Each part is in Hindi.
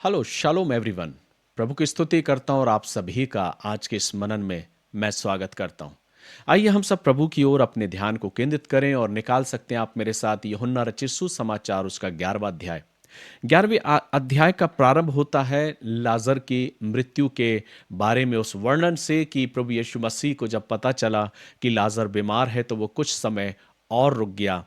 Hello shalom everyone. प्रभु की स्तुति करता हूँ और आप सभी का आज के इस मनन में मैं स्वागत करता हूँ। आइए हम सब प्रभु की ओर अपने ध्यान को केंद्रित करें और निकाल सकते हैं आप मेरे साथ यूहन्ना रचित सुसमाचार उसका 11वां अध्याय। 11वें अध्याय का प्रारंभ होता है लाजर की मृत्यु के बारे में उस वर्णन से कि प्रभु यीशु मसीह को जब पता चला कि लाजर बीमार है तो वो कुछ समय और रुक गया।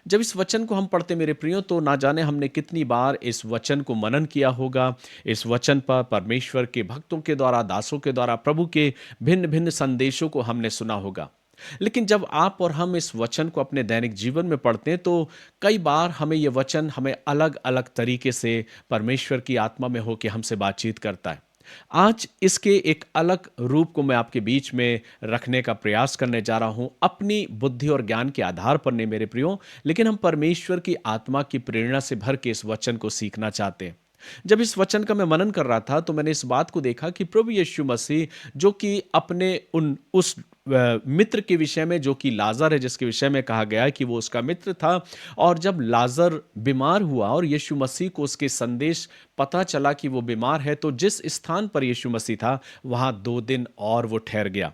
जब इस वचन को हम पढ़ते मेरे प्रियो तो ना जाने हमने कितनी बार इस वचन को मनन किया होगा। इस वचन पर परमेश्वर के भक्तों के द्वारा, दासों के द्वारा प्रभु के भिन्न भिन्न संदेशों को हमने सुना होगा। लेकिन जब आप और हम इस वचन को अपने दैनिक जीवन में पढ़ते हैं तो कई बार हमें ये वचन हमें अलग अलग तरीके से परमेश्वर की आत्मा में होकर हमसे बातचीत करता है। आज इसके एक अलग रूप को मैं आपके बीच में रखने का प्रयास करने जा रहा हूं, अपनी बुद्धि और ज्ञान के आधार पर नहीं मेरे प्रियो, लेकिन हम परमेश्वर की आत्मा की प्रेरणा से भर के इस वचन को सीखना चाहते हैं। जब इस वचन का मैं मनन कर रहा था तो मैंने इस बात को देखा कि प्रभु यीशु मसीह जो कि अपने उन उस मित्र के विषय में, जो कि लाजर है, जिसके विषय में कहा गया है कि वो उसका मित्र था, और जब लाजर बीमार हुआ और यीशु मसीह को उसके संदेश पता चला कि वो बीमार है, तो जिस स्थान पर यीशु मसीह था वहां 2 दिन और वो ठहर गया।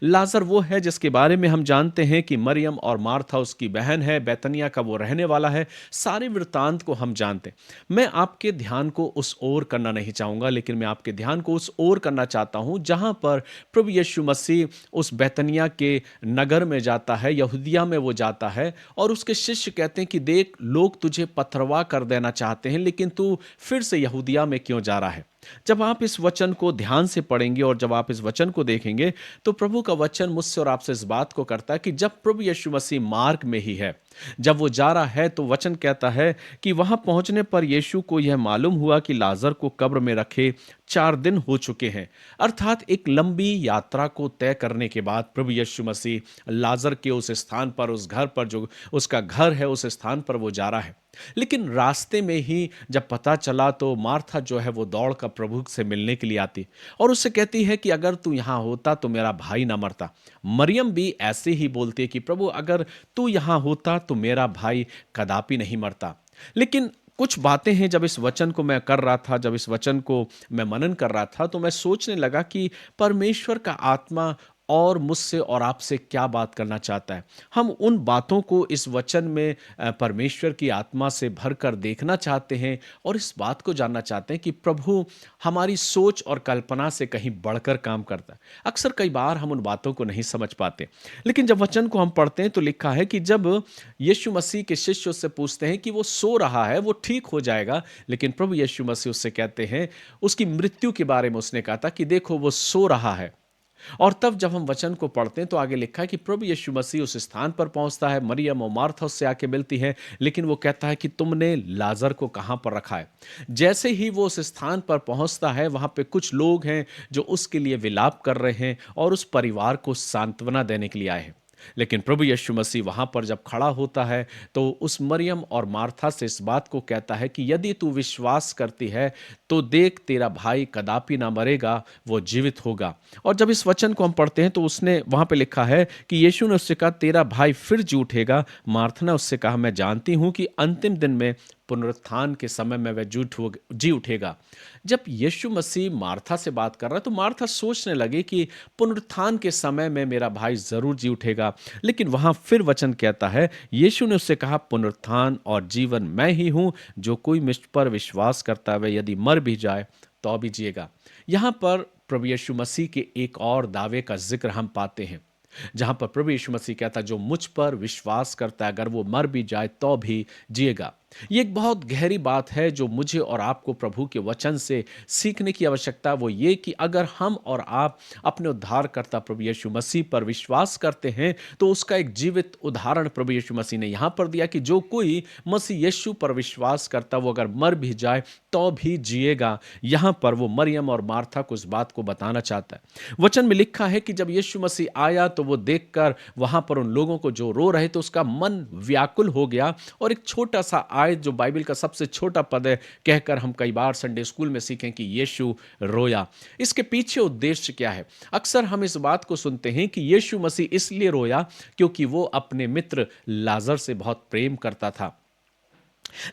लाजर वो है जिसके बारे में हम जानते हैं कि मरियम और मार्था उसकी बहन है, बैतनिया का वो रहने वाला है। सारे वृत्तांत को हम जानते हैं। मैं आपके ध्यान को उस ओर करना नहीं चाहूंगा, लेकिन मैं आपके ध्यान को उस ओर करना चाहता हूं जहां पर प्रभु यीशु मसीह उस बैतनिया के नगर में जाता है, यहूदिया में वो जाता है, और उसके शिष्य कहते हैं कि देख, लोग तुझे पथरवा कर देना चाहते हैं, लेकिन तू फिर से यहूदिया में क्यों जा रहा है। जब आप इस वचन को ध्यान से पढ़ेंगे और जब आप इस वचन को देखेंगे तो प्रभु का वचन मुझसे और आपसे इस बात को करता है कि जब प्रभु यीशु मसीह मार्ग में ही है, जब वो जा रहा है, तो वचन कहता है कि वहां पहुंचने पर यीशु को यह मालूम हुआ कि लाजर को कब्र में रखे 4 दिन हो चुके हैं। अर्थात एक लंबी यात्रा को तय करने के बाद प्रभु यीशु मसीह लाजर के उस स्थान पर, उस घर पर, जो उसका घर है, उस स्थान पर वो जा रहा है। लेकिन रास्ते में ही जब पता चला तो मार्था जो है वो दौड़ कर प्रभु से मिलने के लिए आती और उससे कहती है कि अगर तू यहां होता तो मेरा भाई ना मरता। मरियम भी ऐसे ही बोलती है कि प्रभु, अगर तू यहां होता तो मेरा भाई कदापि नहीं मरता। लेकिन कुछ बातें हैं, जब इस वचन को मैं कर रहा था, जब इस वचन को मैं मनन कर रहा था, तो मैं सोचने लगा कि परमेश्वर का आत्मा और मुझसे और आपसे क्या बात करना चाहता है। हम उन बातों को इस वचन में परमेश्वर की आत्मा से भरकर देखना चाहते हैं और इस बात को जानना चाहते हैं कि प्रभु हमारी सोच और कल्पना से कहीं बढ़कर काम करता है। अक्सर कई बार हम उन बातों को नहीं समझ पाते, लेकिन जब वचन को हम पढ़ते हैं तो लिखा है कि जब यीशु मसीह के शिष्य उससे पूछते हैं कि वो सो रहा है, वो ठीक हो जाएगा, लेकिन प्रभु यीशु मसीह उससे कहते हैं, उसकी मृत्यु के बारे में उसने कहा था कि देखो वो सो रहा है। और तब जब हम वचन को पढ़ते हैं तो आगे लिखा है कि प्रभु यीशु मसीह उस स्थान पर पहुंचता है, मरियम और मार्था उससे आके मिलती है, लेकिन वो कहता है कि तुमने लाजर को कहां पर रखा है। जैसे ही वो उस स्थान पर पहुंचता है, वहां पे कुछ लोग हैं जो उसके लिए विलाप कर रहे हैं और उस परिवार को सांत्वना देने के लिए आए हैं। लेकिन प्रभु यीशु मसीह वहां पर जब खड़ा होता है तो उस मरियम और मार्था से इस बात को कहता है कि यदि तू विश्वास करती है तो देख, तेरा भाई कदापि ना मरेगा, वो जीवित होगा। और जब इस वचन को हम पढ़ते हैं तो उसने वहां पे लिखा है कि यीशु ने उससे कहा, तेरा भाई फिर जी उठेगा। मार्था ने उससे कहा, मैं जानती हूं कि अंतिम दिन में पुनरुत्थान के समय में वह जी उठेगा। जब यीशु मसीह मार्था से बात कर रहा है तो मार्था सोचने लगी कि पुनरुत्थान के समय में मेरा भाई जरूर जी उठेगा, लेकिन वहां फिर वचन कहता है, यीशु ने उससे कहा, पुनरुत्थान और जीवन मैं ही हूं, जो कोई मुझ पर विश्वास करता है वह यदि मर भी जाए तो भी जिएगा। यहां पर प्रभु यीशु मसीह के एक और दावे का जिक्र हम पाते हैं, जहां पर प्रभु यीशु मसीह कहता है, जो मुझ पर विश्वास करता है अगर वो मर भी जाए तो भी जिएगा। ये एक बहुत गहरी बात है जो मुझे और आपको प्रभु के वचन से सीखने की आवश्यकता है। वो ये कि अगर हम और आप अपने उद्धारकर्ता प्रभु यीशु मसीह पर विश्वास करते हैं तो उसका एक जीवित उदाहरण प्रभु यीशु मसीह ने यहां पर दिया कि जो कोई मसीह यीशु पर विश्वास करता वो अगर मर भी जाए तो भी जिएगा। यहां पर वो मरियम और मार्था को इस बात को बताना चाहता है। वचन में लिखा है कि जब यीशु मसीह आया तो वो देखकर वहां पर उन लोगों को जो रो रहे थे उसका मन व्याकुल हो गया और एक छोटा सा आयत जो बाइबल का सबसे छोटा पद है कहकर हम कई बार संडे स्कूल में सीखें कि यीशु रोया। इसके पीछे उद्देश्य क्या है? अक्सर हम इस बात को सुनते हैं कि यीशु मसीह इसलिए रोया क्योंकि वो अपने मित्र लाजर से बहुत प्रेम करता था।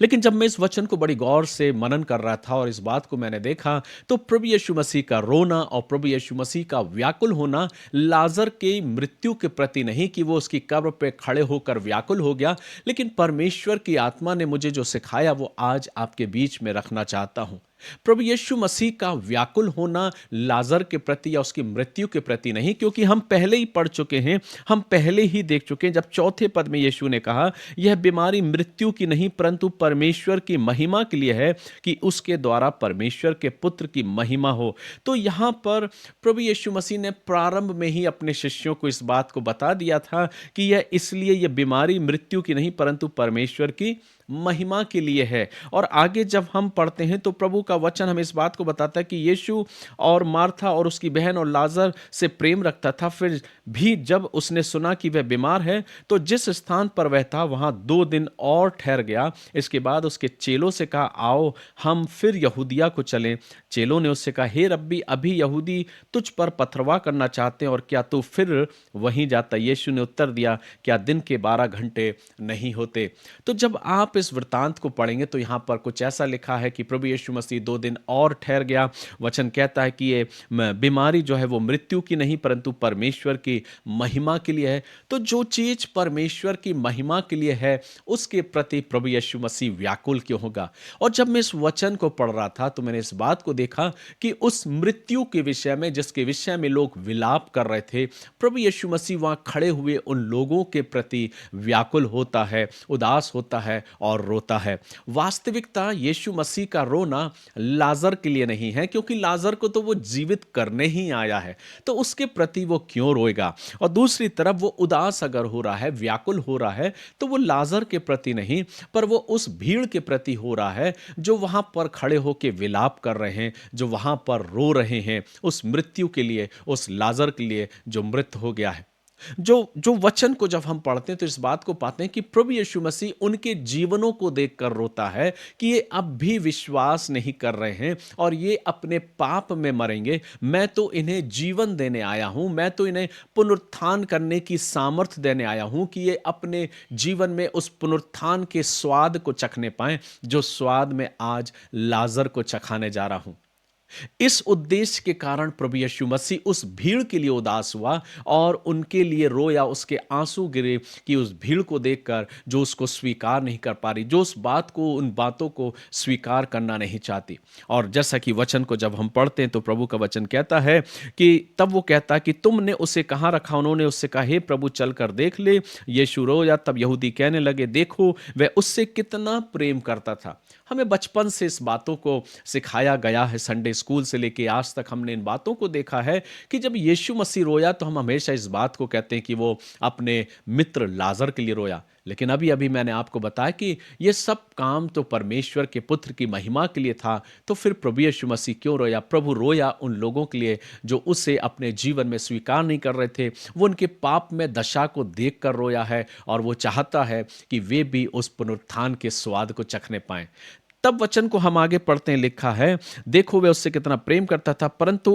लेकिन जब मैं इस वचन को बड़ी गौर से मनन कर रहा था और इस बात को मैंने देखा, तो प्रभु यीशु मसीह का रोना और प्रभु यीशु मसीह का व्याकुल होना लाजर की मृत्यु के प्रति नहीं कि वो उसकी कब्र पे खड़े होकर व्याकुल हो गया, लेकिन परमेश्वर की आत्मा ने मुझे जो सिखाया वो आज आपके बीच में रखना चाहता हूं। प्रभु यीशु मसीह का व्याकुल होना लाजर के प्रति या उसकी मृत्यु के प्रति नहीं, क्योंकि हम पहले ही पढ़ चुके हैं, हम पहले ही देख चुके हैं जब चौथे पद में यीशु ने कहा, यह बीमारी मृत्यु की नहीं परंतु परमेश्वर की महिमा के लिए है कि उसके द्वारा परमेश्वर के पुत्र की महिमा हो। तो यहाँ पर प्रभु यीशु मसीह ने प्रारंभ में ही अपने शिष्यों को इस बात को बता दिया था कि यह इसलिए यह बीमारी मृत्यु की नहीं परंतु परमेश्वर की महिमा के लिए है। और आगे जब हम पढ़ते हैं तो प्रभु का वचन हमें इस बात को बताता है कि यीशु और मार्था और उसकी बहन और लाजर से प्रेम रखता था। फिर भी जब उसने सुना कि वह बीमार है तो जिस स्थान पर वह था वहां 2 दिन और ठहर गया। इसके बाद उसके चेलों से कहा, आओ हम फिर यहूदिया को चलें। चेलों ने उससे कहा, हे रब्बी, अभी यहूदी तुझ पर पथरवाह करना चाहते हैं और क्या तू फिर वहीं जाता? यीशु ने उत्तर दिया, क्या दिन के 12 घंटे नहीं होते? तो जब आप इस वृतांत को पढ़ेंगे तो यहाँ पर कुछ ऐसा लिखा है कि प्रभु यीशु मसीह 2 दिन और ठहर गया। वचन कहता है कि ये बीमारी जो है वो मृत्यु की नहीं परंतु परमेश्वर की महिमा के लिए है। तो जो चीज परमेश्वर की महिमा के लिए है उसके प्रति प्रभु यीशु मसीह व्याकुल क्यों होगा? और जब मैं इस वचन को पढ़ रहा था तो मैंने इस बात को देखा कि उस मृत्यु के विषय में, जिसके विषय में लोग विलाप कर रहे थे, प्रभु यीशु मसीह वहां खड़े हुए उन लोगों के प्रति व्याकुल होता है, उदास होता है और रोता है। वास्तविकता यीशु मसीह का रोना लाजर के लिए नहीं है, क्योंकि लाजर को तो वो जीवित करने ही आया है, तो उसके प्रति वो क्यों रोएगा? और दूसरी तरफ वो उदास अगर हो रहा है, व्याकुल हो रहा है, तो वो लाजर के प्रति नहीं पर वो उस भीड़ के प्रति हो रहा है जो वहां पर खड़े होकर विलाप कर रहे हैं, जो वहां पर रो रहे हैं उस मृत्यु के लिए, उस लाजर के लिए जो मृत हो गया है। जो जो वचन को जब हम पढ़ते हैं तो इस बात को पाते हैं कि प्रभु यीशु मसीह उनके जीवनों को देखकर रोता है कि ये अब भी विश्वास नहीं कर रहे हैं और ये अपने पाप में मरेंगे। मैं तो इन्हें जीवन देने आया हूं, मैं तो इन्हें पुनरुत्थान करने की सामर्थ्य देने आया हूं कि ये अपने जीवन में उस पुनरुत्थान के स्वाद को चखने पाएं, जो स्वाद में आज लाजर को चखाने जा रहा हूं। इस उद्देश्य के कारण प्रभु यीशु मसीह उस भीड़ के लिए उदास हुआ और उनके लिए रोया, उसके आंसू गिरे कि उस भीड़ को देखकर जो उसको स्वीकार नहीं कर पा रही, जो उस बात को, उन बातों को स्वीकार करना नहीं चाहती। और जैसा कि वचन को जब हम पढ़ते हैं तो प्रभु का वचन कहता है कि तब वो कहता है कि तुमने उसे कहाँ रखा? उन्होंने उससे कहा, हे प्रभु चल कर देख ले। यीशु रोया। तब यहूदी कहने लगे, देखो वह उससे कितना प्रेम करता था। हमें बचपन से इस बातों को सिखाया गया है, संडे स्कूल से लेके आज तक हमने इन बातों को देखा है कि जब यीशु मसीह रोया तो हम हमेशा इस बात को कहते हैं कि वो अपने मित्र लाजर के लिए रोया। लेकिन अभी अभी मैंने आपको बताया कि ये सब काम तो परमेश्वर के पुत्र की महिमा के लिए था। तो फिर प्रभु यीशु मसीह क्यों रोया? प्रभु रोया उन लोगों के लिए जो उसे अपने जीवन में स्वीकार नहीं कर रहे थे। वो उनके पाप में दशा को देख कर रोया है और वो चाहता है कि वे भी उस पुनरुत्थान के स्वाद को चखने पाएं। तब वचन को हम आगे पढ़ते हैं, लिखा है, देखो वह उससे कितना प्रेम करता था, परंतु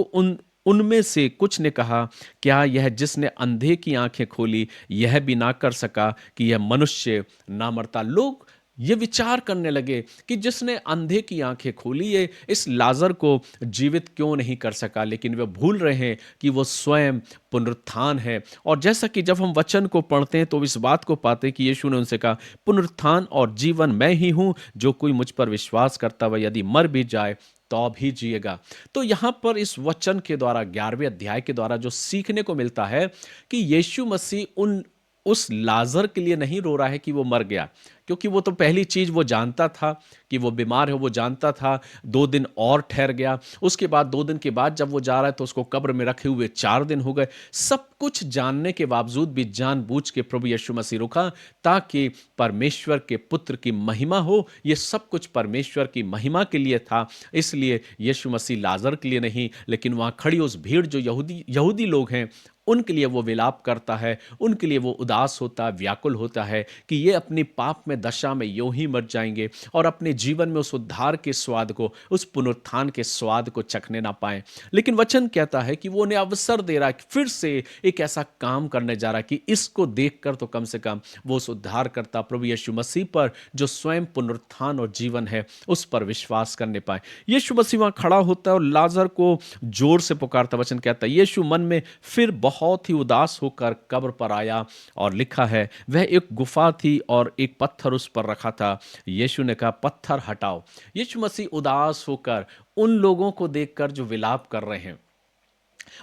उनमें से कुछ ने कहा, क्या यह जिसने अंधे की आंखें खोली यह भी ना कर सका कि यह मनुष्य ना मरता? लोग ये विचार करने लगे कि जिसने अंधे की आंखें खोली है इस लाजर को जीवित क्यों नहीं कर सका, लेकिन वे भूल रहे हैं कि वो स्वयं पुनरुत्थान है। और जैसा कि जब हम वचन को पढ़ते हैं तो इस बात को पाते हैं कि यीशु ने उनसे कहा, पुनरुत्थान और जीवन मैं ही हूं, जो कोई मुझ पर विश्वास करता वह यदि मर भी जाए तो भी जिएगा। तो यहां पर इस वचन के द्वारा 11वें अध्याय के द्वारा जो सीखने को मिलता है कि यीशु मसीह उस लाजर के लिए नहीं रो रहा है कि वो मर गया, क्योंकि वो तो पहली चीज वो जानता था कि वो बीमार है, वो जानता था। 2 दिन और ठहर गया। उसके बाद 2 दिन के बाद जब वो जा रहा है तो उसको कब्र में रखे हुए 4 दिन हो गए। सब कुछ जानने के बावजूद भी जानबूझ के प्रभु यीशु मसीह रुका ताकि परमेश्वर के पुत्र की महिमा हो। ये सब कुछ परमेश्वर की महिमा के लिए था। इसलिए यीशु मसीह लाजर के लिए नहीं, लेकिन वहां खड़ी उस भीड़ जो यहूदी लोग हैं उनके लिए वो विलाप करता है, उनके लिए वो उदास होता है, व्याकुल होता है कि ये अपनी पाप में में दशा में यूं ही मर जाएंगे और अपने जीवन में उस उद्धार के स्वाद को, उस पुनरुत्थान के स्वाद को चखने ना पाएं। लेकिन वचन कहता है कि वो उन्हें अवसर दे रहा है, फिर से एक ऐसा काम करने जा रहा है कि इसको देखकर तो कम से कम वो उस उद्धार करता प्रभु यीशु मसीह पर, जो स्वयं पुनरुत्थान और जीवन है, उस पर विश्वास करने पाए। यीशु मसीह वहां खड़ा होता है और लाजर को जोर से पुकारता। वचन कहता है यीशु मन में फिर बहुत ही उदास होकर कब्र पर आया, और लिखा है वह एक गुफा थी और एक पत्थर उस पर रखा था। यीशु ने कहा पत्थर हटाओ। यीशु मसीह उदास होकर उन लोगों को देखकर जो विलाप कर रहे हैं,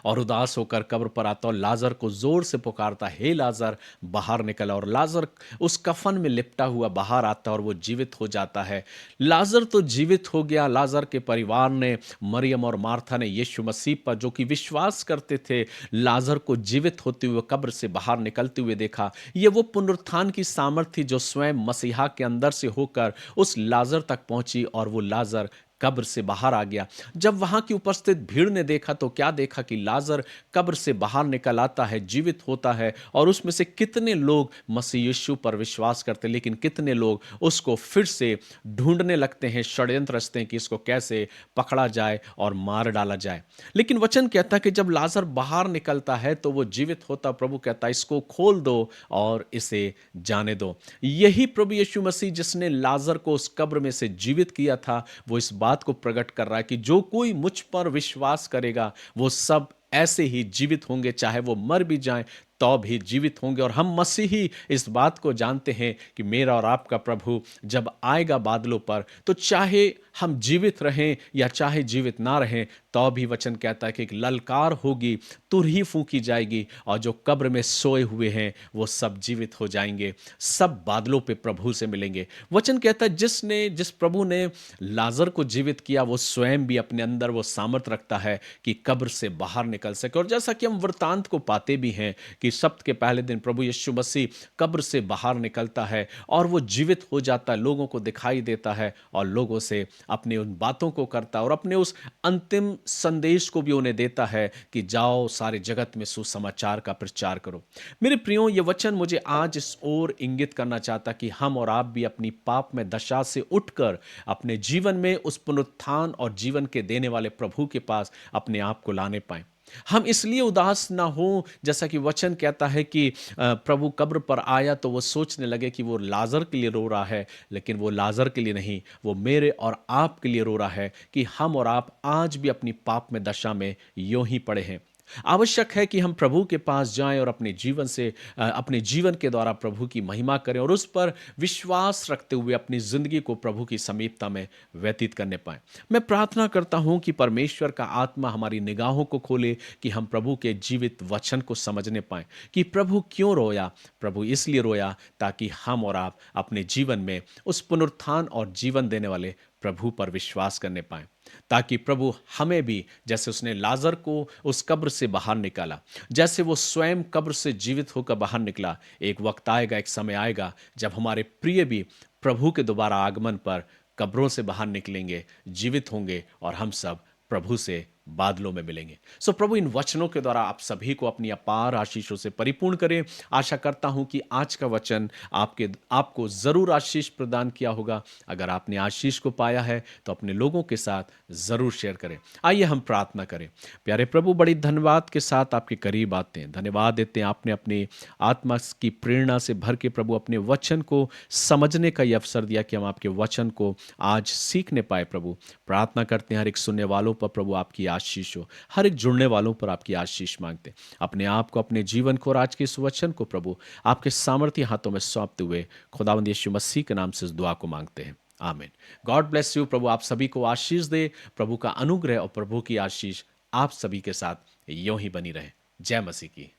और उदास होकर कब्र पर आता और लाजर को जोर से पुकारता, हे लाजर बाहर निकल। और लाजर उस कफन में लिपटा हुआ बाहर आता और वो जीवित हो जाता है। लाजर तो जीवित हो गया। लाजर के परिवार ने, मरियम और मार्था ने यीशु मसीह पर, जो कि विश्वास करते थे, लाजर को जीवित होते हुए कब्र से बाहर निकलते हुए देखा। ये वो पुनरुत्थान की सामर्थ्य थी जो स्वयं मसीहा के अंदर से होकर उस लाजर तक पहुंची, और वो लाजर कब्र से बाहर आ गया। जब वहां की उपस्थित भीड़ ने देखा तो क्या देखा कि लाजर कब्र से बाहर निकल आता है, जीवित होता है, और उसमें से कितने लोग मसीह यीशु पर विश्वास करते, लेकिन कितने लोग उसको फिर से ढूंढने लगते हैं, षड्यंत्र रचते हैं कि इसको कैसे पकड़ा जाए और मार डाला जाए। लेकिन वचन कहता है कि जब लाजर बाहर निकलता है तो वो जीवित होता। प्रभु कहता है इसको खोल दो और इसे जाने दो। यही प्रभु यीशु मसीह जिसने लाजर को उस कब्र में से जीवित किया था, वो इस बात को प्रकट कर रहा है कि जो कोई मुझ पर विश्वास करेगा वो सब ऐसे ही जीवित होंगे, चाहे वो मर भी जाएं तो भी जीवित होंगे। और हम मसीही इस बात को जानते हैं कि मेरा और आपका प्रभु जब आएगा बादलों पर, तो चाहे हम जीवित रहें या चाहे जीवित ना रहें, तो भी वचन कहता है कि एक ललकार होगी, तुरही फूंकी जाएगी, और जो कब्र में सोए हुए हैं वो सब जीवित हो जाएंगे, सब बादलों पे प्रभु से मिलेंगे। वचन कहता है जिस प्रभु ने लाजर को जीवित किया, वो स्वयं भी अपने अंदर वो सामर्थ रखता है कि कब्र से बाहर निकल सके। और जैसा कि हम वृतांत को पाते भी हैं कि सप्त के पहले दिन प्रभु यीशु मसीह कब्र से बाहर निकलता है और वो जीवित हो जाता है, लोगों को दिखाई देता है, और लोगों से अपनी उन बातों को करता है, और अपने उस अंतिम संदेश को भी उन्हें देता है कि जाओ सारे जगत में सुसमाचार का प्रचार करो। मेरे प्रियो, ये वचन मुझे आज इस ओर इंगित करना चाहता कि हम और आप भी अपनी पाप में दशा से उठकर अपने जीवन में उस पुनरुत्थान और जीवन के देने वाले प्रभु के पास अपने आप को लाने पाएं। हम इसलिए उदास ना हो, जैसा कि वचन कहता है कि प्रभु कब्र पर आया तो वो सोचने लगे कि वो लाजर के लिए रो रहा है, लेकिन वो लाजर के लिए नहीं, वो मेरे और आप के लिए रो रहा है कि हम और आप आज भी अपनी पाप में दशा में यूं ही पड़े हैं। आवश्यक है कि हम प्रभु के पास जाएं और अपने जीवन के द्वारा प्रभु की महिमा करें, और उस पर विश्वास रखते हुए अपनी जिंदगी को प्रभु की समीपता में व्यतीत करने पाएं। मैं प्रार्थना करता हूं कि परमेश्वर का आत्मा हमारी निगाहों को खोले कि हम प्रभु के जीवित वचन को समझने पाएं कि प्रभु क्यों रोया। प्रभु इसलिए रोया ताकि हम और आप अपने जीवन में उस पुनरुत्थान और जीवन देने वाले प्रभु पर विश्वास करने पाएं, ताकि प्रभु हमें भी, जैसे उसने लाजर को उस कब्र से बाहर निकाला, जैसे वो स्वयं कब्र से जीवित होकर बाहर निकला, एक वक्त आएगा, एक समय आएगा जब हमारे प्रिय भी प्रभु के दोबारा आगमन पर कब्रों से बाहर निकलेंगे, जीवित होंगे, और हम सब प्रभु से बादलों में मिलेंगे। सो प्रभु इन वचनों के द्वारा आप सभी को अपनी अपार आशीषों से परिपूर्ण करे। आशा करता हूं कि आज का वचन आपको जरूर आशीष प्रदान किया होगा। अगर आपने आशीष को पाया है तो अपने लोगों के साथ जरूर शेयर करें। आइए हम प्रार्थना करें। प्यारे प्रभु, बड़ी धन्यवाद के साथ आपके करीब आते हैं, धन्यवाद देते हैं आपने अपनी आत्मा की प्रेरणा से भर के प्रभु अपने वचन को समझने का यह अवसर दिया कि हम आपके वचन को आज सीखने पाए। प्रभु प्रार्थना करते हैं हर एक सुनने वालों पर प्रभु आपकी आशीष हो, हर एक जुड़ने वालों पर आपकी आशीष मांगते हैं। अपने आप को, अपने जीवन को और आज के इस वचन को प्रभु आपके सामर्थ्य हाथों में सौंपते हुए खुदावंद यीशु मसीह के नाम से इस दुआ को मांगते हैं, आमीन। God bless you. प्रभु आप सभी को आशीष दे। प्रभु का अनुग्रह और प्रभु की आशीष आप सभी के साथ यूं ही बनी रहे। जय मसीह की।